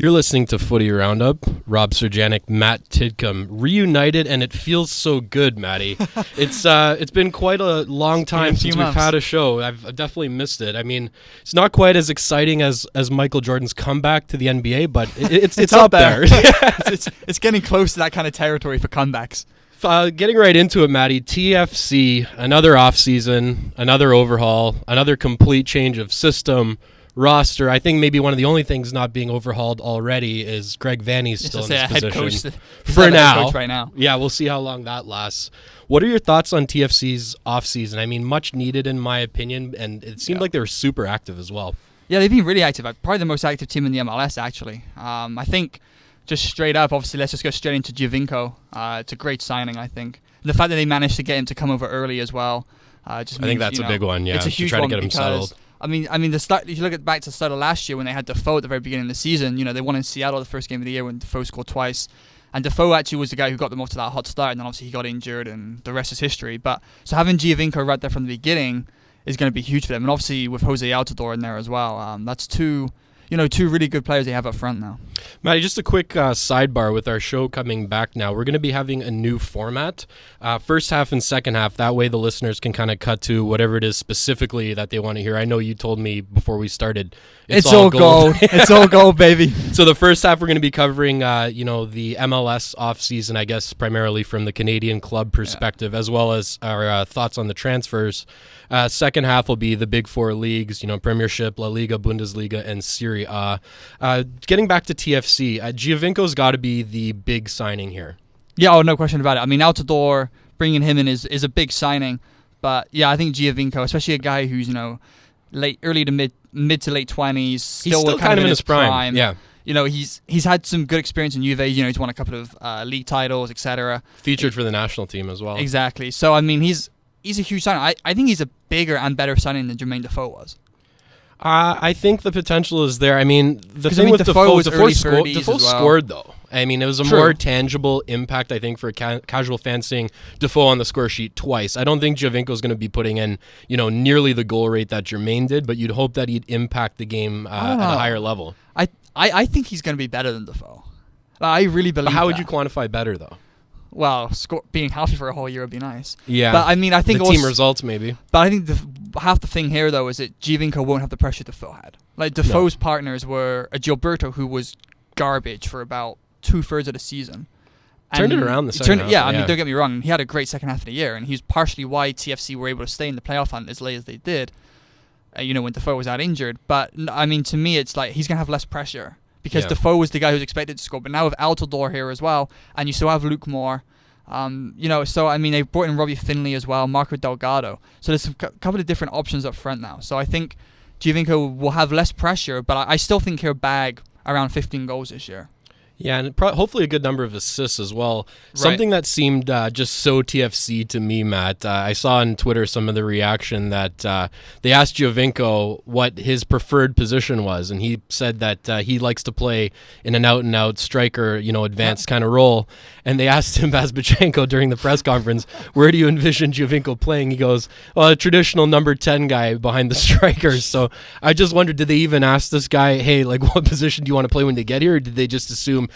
You're listening to Footy Roundup. Rob Serjanik, Matt Tidcombe, reunited, and it feels so good, Matty. It's been quite a long time since we've had a show. I've definitely missed it. I mean, it's not quite as exciting as Michael Jordan's comeback to the NBA, but it's up there. it's getting close to that kind of territory for comebacks. Getting right into it, Matty. TFC, another offseason, another overhaul, another complete change of system. Roster. I think maybe one of the only things not being overhauled already is Greg Vanney's still in this position. Head coach for now. Head coach right now. Yeah, we'll see how long that lasts. What are your thoughts on TFC's offseason? I mean, much needed in my opinion, and it seemed like they were super active as well. Yeah, they've been really active. Probably the most active team in the MLS, actually. I think just straight up, obviously, let's just go straight into Giovinco. It's a great signing, I think. The fact that they managed to get him to come over early as well. I think that's a big one, yeah. It's a huge to try one to get him settled. I mean, the start. If you look back to the start of last year when they had Defoe at the very beginning of the season, they won in Seattle the first game of the year when Defoe scored twice, and Defoe actually was the guy who got them off to that hot start, and then obviously he got injured, and the rest is history. But so having Giovinco right there from the beginning is going to be huge for them, and obviously with Jose Altidore in there as well, that's two really good players they have up front now. Matty, just a quick sidebar with our show coming back now. We're going to be having a new format, first half and second half. That way the listeners can kind of cut to whatever it is specifically that they want to hear. I know you told me before we started. It's all gold. It's all gold, baby. So the first half we're going to be covering, the MLS offseason, I guess, primarily from the Canadian club perspective, as well as our thoughts on the transfers. Second half will be the big four leagues, Premiership, La Liga, Bundesliga, and Serie A. Getting back to TFC, Giovinco's got to be the big signing here. Yeah, no question about it. I mean, Altidore, bringing him in is a big signing. But, yeah, I think Giovinco, especially a guy who's, early to mid to late 20s. He's still kind of in his prime. Yeah. He's had some good experience in Juve. He's won a couple of league titles, etc. Featured for the national team as well. Exactly. So, I mean, he's a huge signing. I think he's a bigger and better signing than Jermaine Defoe was. I think the potential is there. I mean, the thing with Defoe scored, though. I mean, it was a more tangible impact, I think, for casual fans seeing Defoe on the score sheet twice. I don't think Giovinco's going to be putting in, nearly the goal rate that Jermaine did, but you'd hope that he'd impact the game at a higher level. I think he's going to be better than Defoe. I really believe How would you quantify better, though? Well, being healthy for a whole year would be nice. Yeah. But I mean, I think the team results maybe. But I think half the thing here though is that Giovinco won't have the pressure Defoe had. Like Defoe's partners were a Gilberto who was garbage for about 2/3 of the season. Turned it around the second half. Yeah, I mean, don't get me wrong. He had a great second half of the year, and he's partially why TFC were able to stay in the playoff hunt as late as they did. When Defoe was out injured. But I mean, to me, it's like he's gonna have less pressure because Defoe was the guy who's expected to score. But now with Altidore here as well, and you still have Luke Moore. So I mean, they brought in Robbie Finley as well, Marco Delgado. So there's a couple of different options up front now. So I think Giovinco will have less pressure, but I still think he'll bag around 15 goals this year. Yeah, and hopefully a good number of assists as well. Right. Something that seemed just so TFC to me, Matt. I saw on Twitter some of the reaction that they asked Giovinco what his preferred position was, and he said that he likes to play in an out-and-out striker, advanced kind of role. And they asked him, Bazbachenko, during the press conference, where do you envision Giovinco playing? He goes, well, a traditional number 10 guy behind the strikers. So I just wondered, did they even ask this guy, hey, like, what position do you want to play when they get here? Or did they just assume,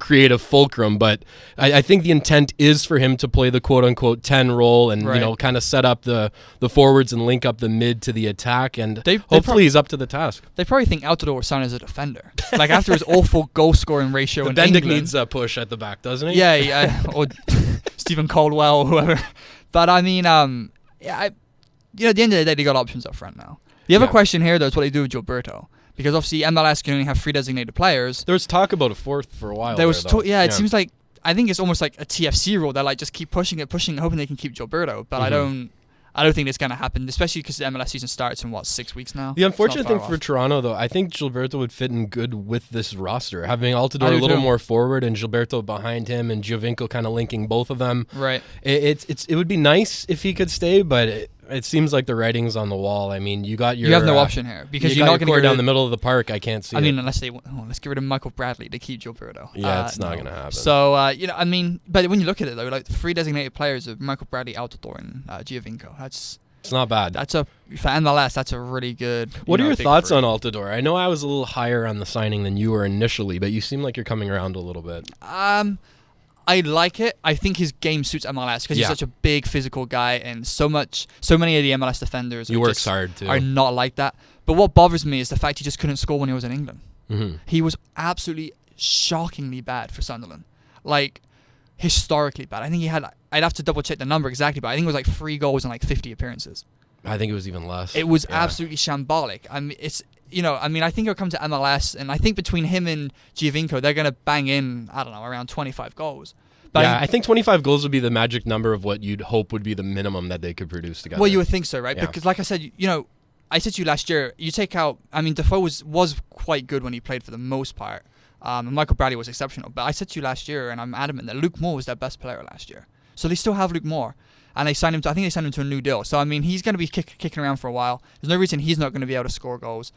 create a fulcrum? But I think the intent is for him to play the quote-unquote 10 role and, kind of set up the forwards and link up the mid to the attack. And hopefully he's up to the task. They probably think Altidore was signed as a defender. Like, after his awful goal-scoring ratio in Bendik England. needs a push at the back, doesn't he? Yeah, or Stephen Caldwell or whoever. But, I mean, at the end of the day, they got options up front now. The other question here, though, is what they do with Gilberto. Because obviously MLS can only have 3 designated players. There was talk about a fourth for a while. It seems like, I think it's almost like a TFC rule. They just keep pushing it, hoping they can keep Gilberto. But I don't think it's going to happen, especially because the MLS season starts in 6 weeks now. The unfortunate thing for Toronto, though, I think Gilberto would fit in good with this roster. Having Altidore a little more forward and Gilberto behind him and Giovinco kind of linking both of them. Right. It would be nice if he could stay, but it seems like the writing's on the wall. I mean, you have no option here because you're not going to go down the middle of the park. I can't see. Unless let's get rid of Michael Bradley to keep Gilberto. Yeah, it's not going to happen. So but when you look at it though, like 3 designated players of Michael Bradley, Altidore, and Giovinco, that's It's not bad. For MLS, that's a really good. What are your thoughts on Altidore? I know I was a little higher on the signing than you were initially, but you seem like you're coming around a little bit. I like it. I think his game suits MLS because he's such a big physical guy, and so many of the MLS defenders he works hard too. Are not like that. But what bothers me is the fact he just couldn't score when he was in England. Mm-hmm. He was absolutely shockingly bad for Sunderland, like historically bad. I think he had. I'd have to double check the number exactly, but I think it was like 3 goals in like 50 appearances. I think it was even less. It was absolutely shambolic. I mean, I think he'll come to MLS, and I think between him and Giovinco, they're going to bang in, I don't know, around 25 goals. But I think 25 goals would be the magic number of what you'd hope would be the minimum that they could produce together. Well, you would think so, right? Yeah. Because like I said, I said to you last year, you take out, I mean, Defoe was quite good when he played for the most part. And Michael Bradley was exceptional. But I said to you last year, and I'm adamant, that Luke Moore was their best player last year. So they still have Luke Moore. And I think they signed him to a new deal. So, I mean, he's going to be kicking around for a while. There's no reason he's not going to be able to score goals.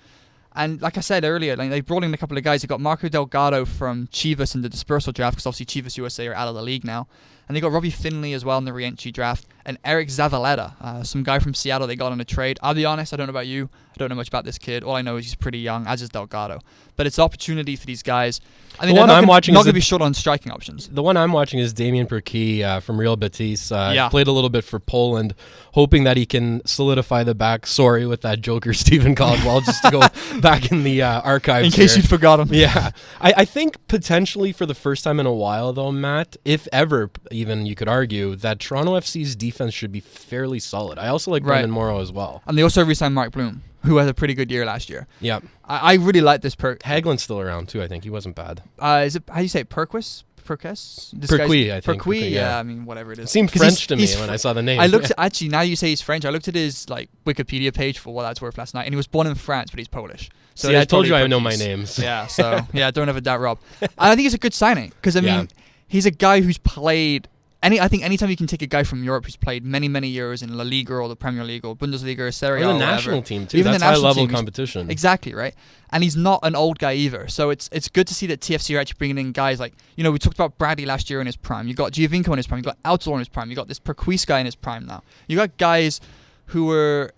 And like I said earlier, they brought in a couple of guys. They got Marco Delgado from Chivas in the dispersal draft, because obviously Chivas USA are out of the league now. And they got Robbie Finley as well in the re-entry draft. And Eric Zavaleta, some guy from Seattle they got on a trade. I'll be honest, I don't know about you. I don't know much about this kid. All I know is he's pretty young, as is Delgado. But it's opportunity for these guys. I mean, they're not going to be short on striking options. The one I'm watching is Damien Perquis from Real Betis. Played a little bit for Poland, hoping that he can solidify the back. Sorry with that joker, Stephen Caldwell, just to go back in the archives. In case you'd forgot him. Yeah. I think potentially for the first time in a while, though, Matt, if ever, even you could argue, that Toronto FC's defense should be fairly solid. I also like Brendan Morrow as well. And they also re-signed Mark Bloom, who had a pretty good year last year. Yeah. I really like this Hagelin's still around, too, I think. He wasn't bad. Is it, how do you say it, Perquis? Perquis, I think. Perquis, yeah, I mean, whatever it is. It seemed French to me when I saw the name. I looked at, actually, now you say he's French, I looked at his Wikipedia page for what that's worth last night, and he was born in France, but he's Polish. So see, I told you I know my names. Yeah, so, don't ever doubt Rob. I think it's a good signing, because, I mean, he's a guy who's played... I think anytime you can take a guy from Europe who's played many, many years in La Liga or the Premier League or Bundesliga or Serie A, or the national team too. Even that's high-level competition. Exactly, right? And he's not an old guy either. So it's good to see that TFC are actually bringing in guys like, we talked about Bradley last year in his prime. You got Giovinco in his prime. You got Altidore in his prime. You got this Perquis guy in his prime now. You got guys who are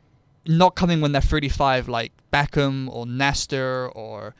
not coming when they're 35, like Beckham or Nestor or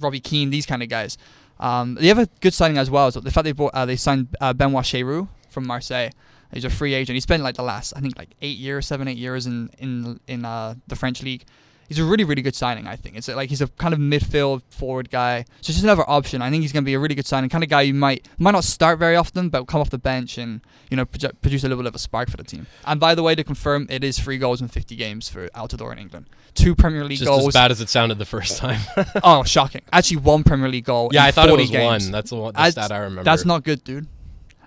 Robbie Keane, these kind of guys. The other good signing as well is the fact they signed Benoit Cheyrou from Marseille. He's a free agent. He's spent the last 7, 8 years in the French league. He's a really, really good signing, I think. It's he's a kind of midfield forward guy. So just another option. I think he's going to be a really good signing, kind of guy you might not start very often, but come off the bench and produce a little bit of a spark for the team. And by the way, to confirm, it is 3 goals in 50 games for Altidore in England. 2 Premier League goals. Just as bad as it sounded the first time. Oh, shocking! Actually, 1 Premier League goal. Yeah, in I thought 40 it was games. 1. That's the stat I remember. That's not good, dude.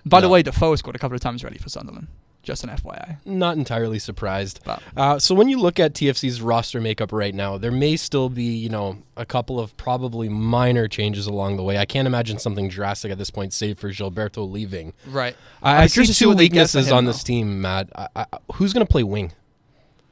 By the way, Defoe scored a couple of times already for Sunderland. Just an FYI. Not entirely surprised. So when you look at TFC's roster makeup right now, there may still be, a couple of probably minor changes along the way. I can't imagine something drastic at this point, save for Gilberto leaving. Right. I see 2 weaknesses on this team, Matt. Who's going to play wing?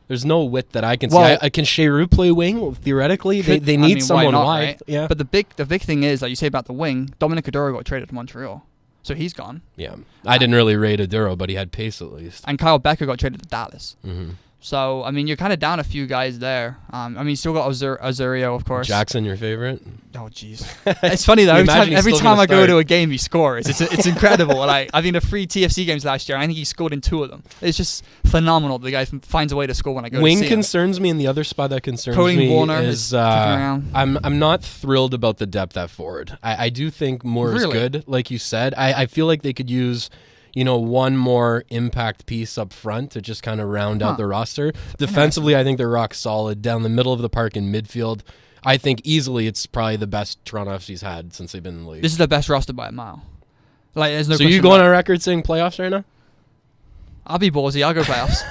There's no width that I can see. Can Cheyrou play wing? Well, theoretically, they need someone wide. Right? Yeah. But the big thing is, like you say about the wing, Dominic Aduro got traded to Montreal. So he's gone. Yeah. I didn't really rate Aduro, but he had pace at least. And Kyle Becker got traded to Dallas. Mm-hmm. So, I mean, you're kind of down a few guys there. You still got Azurio, of course. Jackson, your favorite? Oh, jeez. It's funny, though. Every time I go to a game, he scores. It's incredible. I think the 3 TFC games last year, I think he scored in 2 of them. It's just phenomenal. The guy finds a way to score when I go to see him. Wing concerns me, and the other spot that concerns me Warner is I'm not thrilled about the depth at forward. I do think Moore is good, like you said. I feel like they could use... one more impact piece up front to just kind of round out the roster. Defensively, I think they're rock solid. Down the middle of the park in midfield, I think easily it's probably the best Toronto FC's had since they've been in the league. This is the best roster by a mile. There's no. So you going on record saying playoffs right now? I'll be ballsy. I'll go playoffs.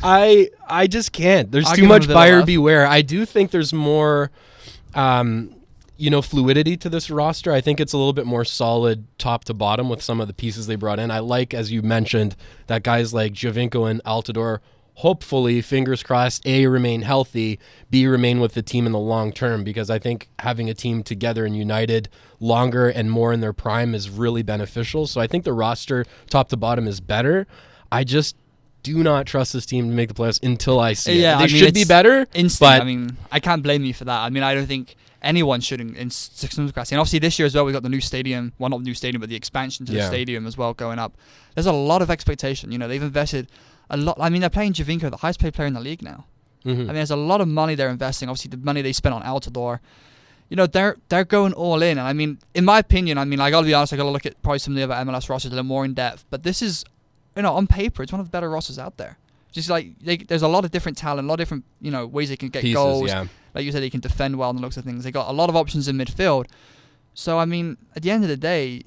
I just can't. There's too much buyer beware. I do think there's more... fluidity to this roster. I think it's a little bit more solid top to bottom with some of the pieces they brought in. I like, as you mentioned, that guys like Giovinco and Altidore hopefully, fingers crossed, A, remain healthy, B, remain with the team in the long term, because I think having a team together and united longer and more in their prime is really beneficial. So I think the roster, top to bottom, is better. I just do not trust this team to make the playoffs until I see it. They should be better. But I mean, I can't blame you for that. I mean, I don't think anyone should in Six Classic. And obviously this year as well, we got the new stadium. Well, not the new stadium, but the expansion to the stadium as well going up. There's a lot of expectation. You know, they've invested a lot. I mean, they're playing Giovinco, the highest paid player in the league now. Mm-hmm. I mean, there's a lot of money they're investing. Obviously, the money they spent on Altidore. You know, they're going all in. And I mean, in my opinion, I mean, I got to be honest, I got to look at probably some of the other MLS rosters a little more in depth. But this is, you know, on paper, it's one of the better rosters out there. Just like there's a lot of different talent, a lot of different, you know, ways they can get goals. Yeah. Like you said, they can defend well in the looks of things. They got a lot of options in midfield. So I mean, at the end of the day,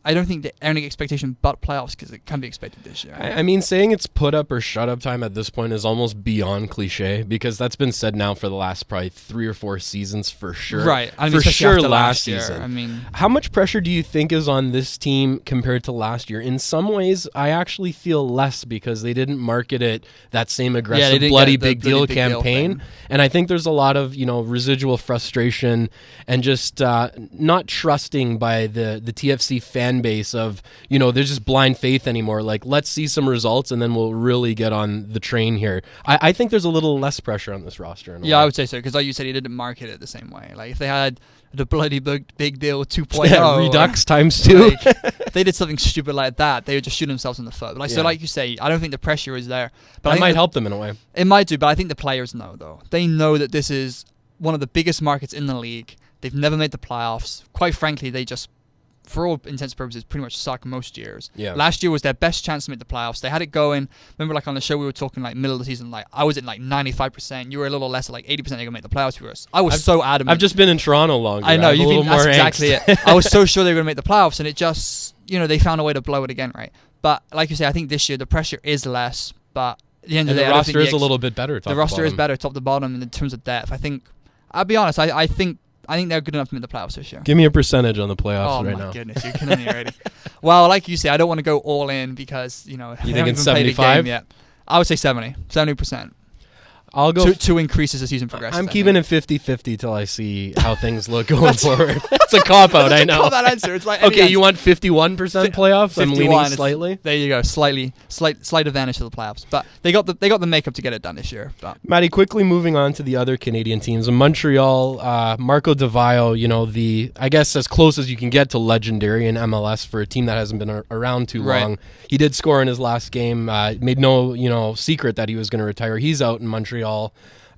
I don't think that any expectation but playoffs, because it can be expected this year. I mean, saying it's put up or shut up time at this point is almost beyond cliche, because that's been said now for the last probably 3 or 4 seasons for sure. Right. I mean, for sure last season. I mean, how much pressure do you think is on this team compared to last year? In some ways, I actually feel less, because they didn't market it that same aggressive, bloody big deal campaign. And I think there's a lot of, you know, residual frustration and just not trusting by the TFC fan base of, you know, there's just blind faith anymore. Like, let's see some results and then we'll really get on the train here. I think there's a little less pressure on this roster. Yeah, I would say so, because like you said, he didn't market it the same way. Like, if they had the bloody big deal 2.0 Redux times 2, like, if they did something stupid like that, they would just shoot themselves in the foot. Like, so like you say, I don't think the pressure is there. But that might help them in a way. It might do, but I think the players know, though. They know that this is one of the biggest markets in the league. They've never made the playoffs. Quite frankly, they just, for all intents and purposes, pretty much suck most years. Yeah. Last year was their best chance to make the playoffs. They had it going. Remember, like on the show, we were talking like middle of the season. Like I was at like 95%. You were a little less, at like 80%. They're gonna make the playoffs for us. I was so adamant. I've just been in Toronto longer. I know you've been. That's exactly it. I was so sure they were gonna make the playoffs, and it just, you know, they found a way to blow it again, right? But like you say, I think this year the pressure is less. But at the end of the day, the roster is a little bit better. The roster is better top to bottom in terms of depth. I think. I'll be honest. I think they're good enough to make the playoffs this year. Give me a percentage on the playoffs right now. Oh, my goodness. You're killing me already. Well, like you say, I don't want to go all in because, you know, you think it's 75? Yet. I would say 70%. I'll go two increases as the season progresses. I'm keeping it 50-50 till I see how things look going forward. It's a cop-out, I know. Call that answer. It's like okay, you want 51% playoffs? 51, I'm leaning slightly. There you go. Slight advantage to the playoffs. But they got the makeup to get it done this year. But. Matty, quickly moving on to the other Canadian teams. In Montreal, Marco Di Vaio, you know, I guess as close as you can get to legendary in MLS for a team that hasn't been around too long. He did score in his last game. Made no, you know, secret that he was going to retire. He's out in Montreal.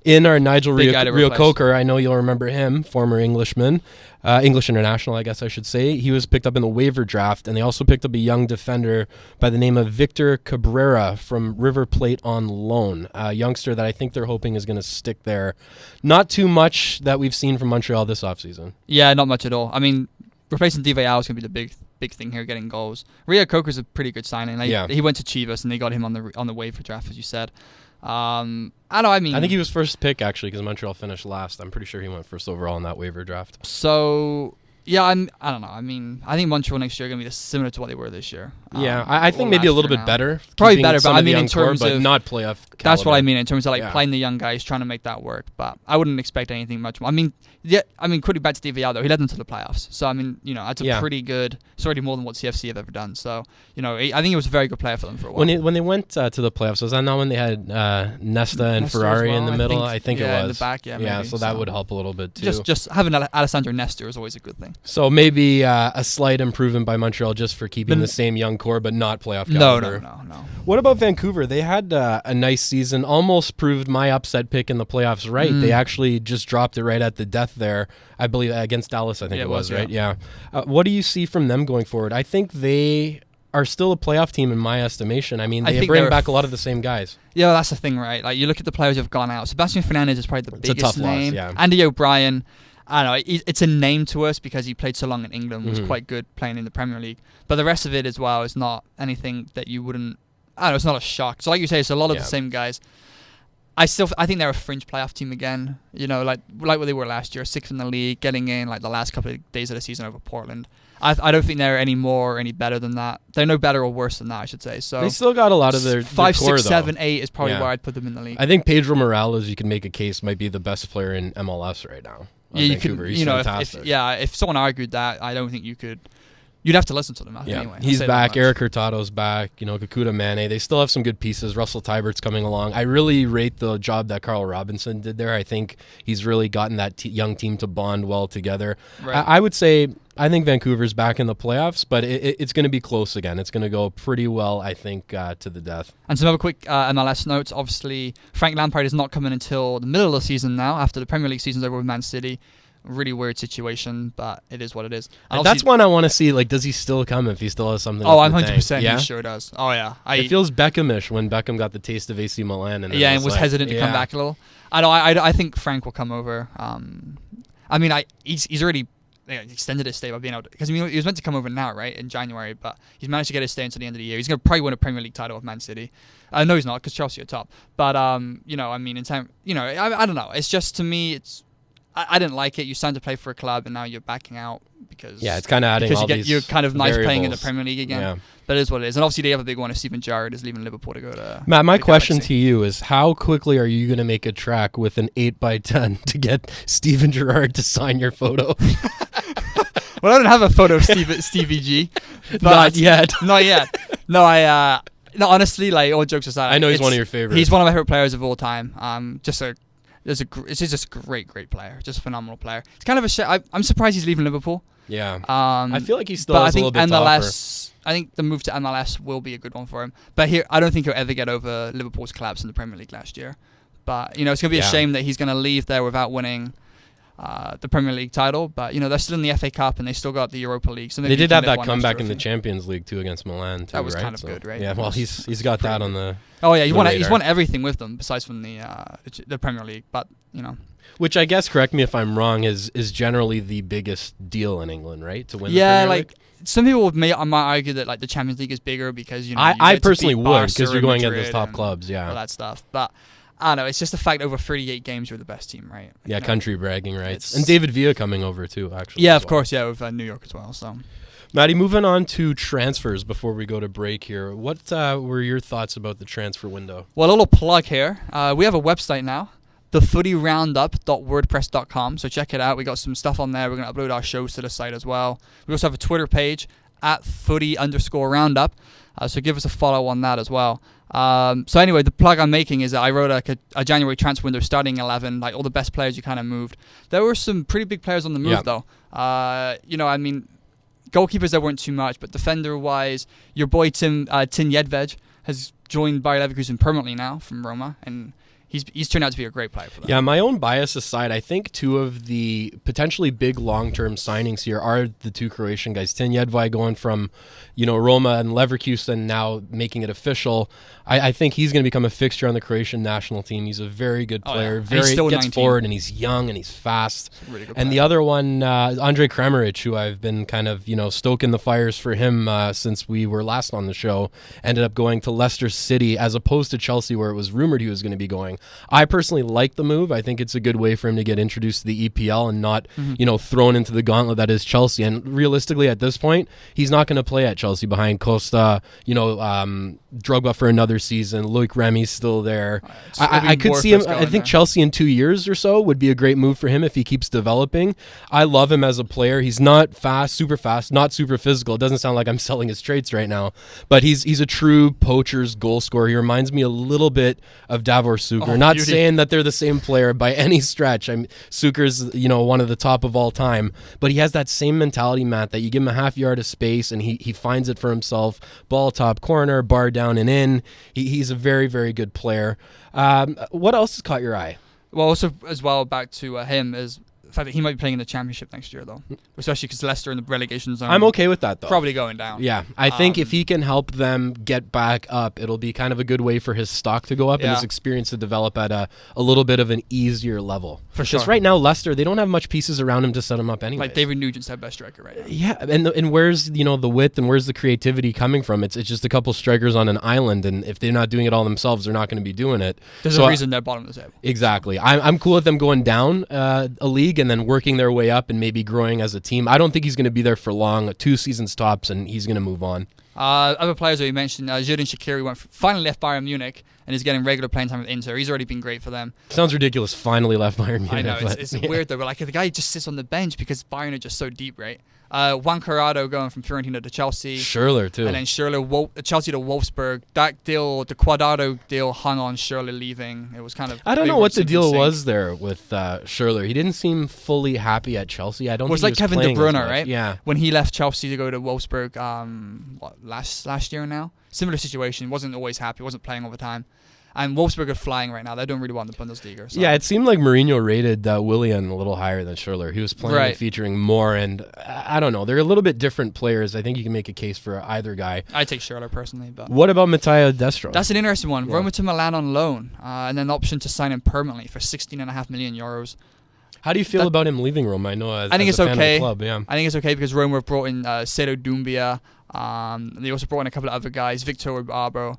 In our Nigel Reo-Coker, I know you'll remember him, former Englishman, English international, I guess I should say. He was picked up in the waiver draft, and they also picked up a young defender by the name of Victor Cabrera from River Plate on loan, a youngster that I think they're hoping is going to stick there. Not too much that we've seen from Montreal this offseason. Yeah, not much at all. I mean, replacing Di Vaio is going to be the big thing here, getting goals. Reo-Coker's a pretty good signing. He went to Chivas, and they got him on the waiver draft, as you said. I think he was first pick actually because Montreal finished last. I'm pretty sure he went first overall in that waiver draft. So yeah, I don't know. I mean, I think Montreal next year are going to be similar to what they were this year. Yeah, I think maybe a little bit better. Probably better, but I mean in terms of not playoff. That's what I mean in terms of like playing the young guys, trying to make that work. But I wouldn't expect anything much more. I mean, quickly back to Di Vaio though, he led them to the playoffs. So I mean, you know, that's a pretty good. It's already more than what CFC have ever done. So you know, I think he was a very good player for them for a while. When they went to the playoffs, was that not when they had Nesta and Ferrari in the middle? I think it was. In the back, yeah. Yeah, so that would help a little bit too. Just having Alessandro Nesta is always a good thing. So maybe a slight improvement by Montreal just for keeping the same young core, but not playoff caliber. No. What about Vancouver? They had a nice season, almost proved my upset pick in the playoffs right. They actually just dropped it right at the death there, I believe, against Dallas, I think it was, right? Yeah. What do you see from them going forward? I think they are still a playoff team in my estimation. I mean, they bring back a lot of the same guys. Yeah, that's the thing, right? Like, you look at the players who have gone out. Sebastian Fernandez is probably the biggest name. Loss, yeah. Andy O'Brien, I don't know, it's a name to us because he played so long in England, was quite good playing in the Premier League. But the rest of it as well is not anything that you wouldn't, I don't know, it's not a shock. So like you say, it's a lot of the same guys. I think they're a fringe playoff team again. You know, like what they were last year, 6th in the league, getting in like the last couple of days of the season over Portland. I don't think they're any more or any better than that. They're no better or worse than that, I should say. So they still got a lot of their 5, core, 6, though. 7, 8 is probably where I'd put them in the league. I think Pedro Morales, you can make a case, might be the best player in MLS right now. Yeah, you Vancouver. could. He's fantastic. If someone argued that, I don't think you could. You'd have to listen to them. Anyway, he's back. Eric Hurtado's back. Kakuta Mane. They still have some good pieces. Russell Tybert's coming along. I really rate the job that Carl Robinson did there. I think he's really gotten that young team to bond well together. Right. I would say I think Vancouver's back in the playoffs, but it's going to be close again. It's going to go pretty well, I think, to the death. And some other quick MLS notes. Obviously, Frank Lampard is not coming until the middle of the season now, after the Premier League season's over with Man City. Really weird situation, but it is what it is. And that's one I want to see. Like, does he still come if he still has something? Oh, I'm 100%. Yeah? He sure does. Oh, yeah. It feels Beckhamish when Beckham got the taste of AC Milan. And and was hesitant to come back a little. I think Frank will come over. He's already extended his stay by being able to, because he was meant to come over now, right, in January, but he's managed to get his stay until the end of the year. He's going to probably win a Premier League title with Man City. No, he's not, because Chelsea are top. But in time, I don't know. It's just, to me, I didn't like it. You signed to play for a club, and now you're backing out because it's kind of adding all these you're kind of nice variables. playing in the Premier League again. Yeah. But it is what it is. And obviously, they have a big one. If Steven Gerrard is leaving Liverpool to go to Matt, my question to you is: how quickly are you going to make a track with an 8x10 to get Steven Gerrard to sign your photo? Well, I don't have a photo of Stevie G. Not yet. Not yet. No, no, honestly, like, all jokes aside, I know he's one of your favorites. He's one of my favorite players of all time. It's just a great player, just a phenomenal player. It's kind of a shame. I'm surprised he's leaving Liverpool. Yeah. I feel like he still has a little bit to offer. I think the move to MLS will be a good one for him. But I don't think he'll ever get over Liverpool's collapse in the Premier League last year. But it's going to be a shame that he's going to leave there without winning the Premier League title. But they're still in the FA Cup and they still got the Europa League. So they did have that comeback in the Champions League too against Milan. That was kind of good, right? Yeah. Well, he's got that on the. Oh yeah, he's won everything with them besides from the Premier League. But which I guess, correct me if I'm wrong, is generally the biggest deal in England, right? To win the Premier League? Some people might argue that like the Champions League is bigger because I personally would, because you're going against those top clubs, all that stuff. But I don't know. It's just the fact over 38 games you're the best team, right? Yeah, country bragging rights, and David Villa coming over too, actually. Yeah, of course. Yeah, with New York as well. So. Matty, moving on to transfers before we go to break here. What were your thoughts about the transfer window? Well, a little plug here. We have a website now, thefootyroundup.wordpress.com. So check it out. We got some stuff on there. We're going to upload our shows to the site as well. We also have a Twitter page @footy_roundup. So give us a follow on that as well. So anyway, the plug I'm making is that I wrote a January transfer window starting 11, like all the best players you kind of moved. There were some pretty big players on the move though. Goalkeepers there weren't too much, but defender-wise, your boy Tin Jedved has joined Bayer Leverkusen permanently now from Roma, and he's turned out to be a great player for them. Yeah, my own bias aside, I think two of the potentially big long-term signings here are the two Croatian guys. Tin Jedved going from, Roma and Leverkusen, now making it official. I think he's going to become a fixture on the Croatian national team. He's a very good player. Gets 19. Forward, and he's young and he's fast. Really good and player. The other one, Andre Kramaric, who I've been kind of, stoking the fires for him since we were last on the show, ended up going to Leicester City as opposed to Chelsea, where it was rumored he was going to be going. I personally like the move. I think it's a good way for him to get introduced to the EPL and not, thrown into the gauntlet that is Chelsea. And realistically, at this point, he's not going to play at Chelsea behind Costa, Drogba for another season. Loic Remy's still there. I could see him. I think Chelsea in 2 years or so would be a great move for him if he keeps developing. I love him as a player. He's not fast, super fast, not super physical. It doesn't sound like I'm selling his traits right now, but he's a true poacher's goal scorer. He reminds me a little bit of Davor Suker. Not saying that they're the same player by any stretch. Suker's one of the top of all time, but he has that same mentality, Matt, that you give him a half yard of space and he finds it for himself. Ball top corner, bar down and in. He's a very, very good player. What else has caught your eye? Well, also as well, back to him is the fact that he might be playing in the Championship next year, though, especially because Leicester in the relegation zone. I'm okay with that, though. Probably going down. Yeah, I think if he can help them get back up, it'll be kind of a good way for his stock to go up and his experience to develop at a little bit of an easier level. For sure. Because right now, Leicester, they don't have much pieces around him to set him up anyway. Like David Nugent's their best striker right now. Yeah, and where's the width and where's the creativity coming from? It's just a couple strikers on an island, and if they're not doing it all themselves, they're not going to be doing it. There's a reason they're bottom of the table. Exactly. I'm cool with them going down a league and then working their way up and maybe growing as a team. I don't think he's going to be there for long. 2 seasons tops, and he's going to move on. Other players that you mentioned, Xherdan Shaqiri finally left Bayern Munich and is getting regular playing time with Inter. He's already been great for them. Sounds ridiculous. Finally left Bayern Munich. I know, it's weird though, but like the guy just sits on the bench because Bayern are just so deep, right? Juan Corrado going from Fiorentina to Chelsea. Schürrle too. And then Chelsea to Wolfsburg. That deal, the Cuadrado deal, hung on Schürrle leaving. It was kind of... I don't know what the deal was there with Schürrle. He didn't seem fully happy at Chelsea. I don't think it was like Kevin De Bruyne, right? Yeah. When he left Chelsea to go to Wolfsburg last year now? Similar situation. Wasn't always happy. Wasn't playing all the time. And Wolfsburg are flying right now. They're doing really well in the Bundesliga. So. Yeah, it seemed like Mourinho rated Willian a little higher than Schürrle. He was playing and featuring more, and I don't know. They're a little bit different players. I think you can make a case for either guy. I take Schürrle personally. But what about Matteo Destro? That's an interesting one. Yeah. Roma to Milan on loan, and then the option to sign him permanently for €16.5 million. How do you feel about him leaving Roma? I know I think it's okay. Club, yeah. I think it's okay because Roma have brought in Seydou Doumbia. They also brought in a couple of other guys, Victor Arbo.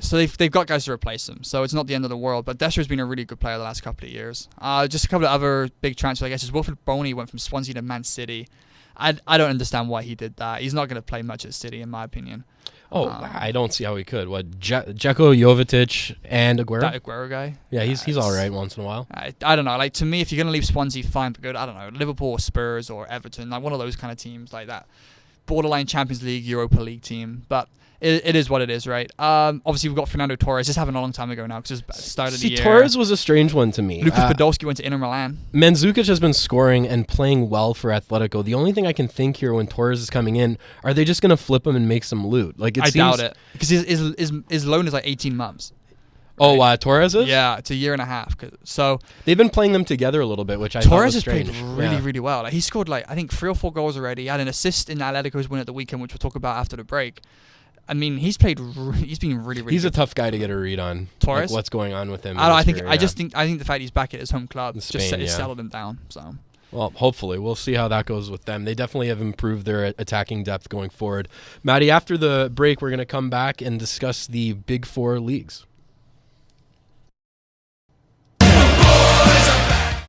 So they've got guys to replace him. So it's not the end of the world. But Destro's been a really good player the last couple of years. Just a couple of other big transfers, I guess, is Wilfred Boney went from Swansea to Man City. I don't understand why he did that. He's not going to play much at City, in my opinion. I don't see how he could. What, Dzeko, Jovetic, and Aguero? That Aguero guy? Yeah, he's all right once in a while. I don't know. Like, to me, if you're going to leave Swansea, fine, but go to, I don't know, Liverpool or Spurs or Everton, like one of those kind of teams like that. Borderline Champions League, Europa League team. But it is what it is, right? Obviously, we've got Fernando Torres. This happened a long time ago now because it was started the year. Torres was a strange one to me. Lucas Podolski went to Inter Milan. Mandzukic has been scoring and playing well for Atletico. The only thing I can think here when Torres is coming in, are they just going to flip him and make some loot? Like I doubt it. Because his loan is like 18 months. Right? Oh, Torres is? Yeah, it's a year and a half. So they've been playing them together a little bit, which I Torres thought was strange. has played really well. Like, he scored I think 3 or 4 goals already. He had an assist in Atletico's win at the weekend, which we'll talk about after the break. I mean, he's been really He's good. A tough guy to get a read on. Torres, what's going on with him? I think the fact he's back at his home club just settled him down. So. Well, hopefully. We'll see how that goes with them. They definitely have improved their attacking depth going forward. Matty, after the break, we're going to come back and discuss the Big Four leagues.